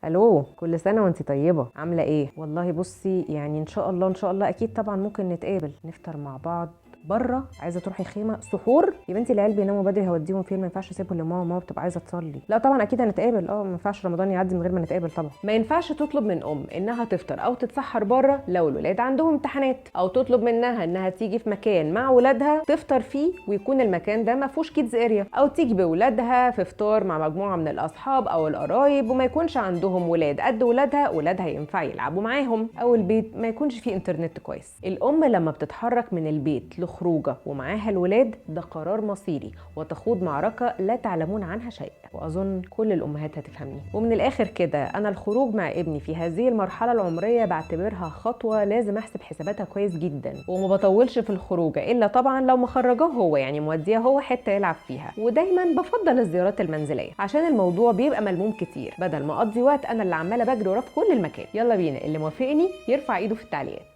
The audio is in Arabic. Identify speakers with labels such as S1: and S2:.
S1: الو، كل سنه وانت طيبه. عامله ايه؟ والله بصي، يعني ان شاء الله ان شاء الله اكيد طبعا ممكن نتقابل نفطر مع بعض بره. عايزه تروحي خيمه سحور يا بنتي؟ العيال بيناموا بدري، هوديهم فين؟ ما ينفعش اسيبهم لماما، ماما بتبقى عايزه تصلي. لا طبعا اكيد هنتقابل. ما ينفعش رمضان يعدي من غير ما نتقابل طبعا. ما ينفعش تطلب من انها تفطر او تتسحر بره لو الولاد عندهم امتحانات، او تطلب منها انها تيجي في مكان مع ولادها تفطر فيه ويكون المكان ده ما فيهوش كيدز اريا، او تيجي بولادها في فطار مع مجموعه من الاصحاب او القرايب وما يكونش عندهم ولاد قد ولادها ينفع يلعبوا معاهم، او البيت ما يكونش فيه انترنت كويس. الام لما بتتحرك من البيت لخروجه ومعاها الولاد ده قرار مصيري وتخوض معركه لا تعلمون عنها شيء، واظن كل الامهات هتفهمني. ومن الاخر كده، انا الخروج مع ابني في هذه المرحله العمريه بعتبرها خطوه لازم احسب حساباتها كويس جدا، وما بطولش في الخروجه الا طبعا لو مخرجاه هو، يعني موديه هو حته يلعب فيها. ودايما بفضل الزيارات المنزليه عشان الموضوع بيبقى ملموم كتير بدل ما اقضي وقت انا اللي عماله بجري وراه في كل المكان. يلا بينا، اللي موافقني يرفع ايده في التعليقات.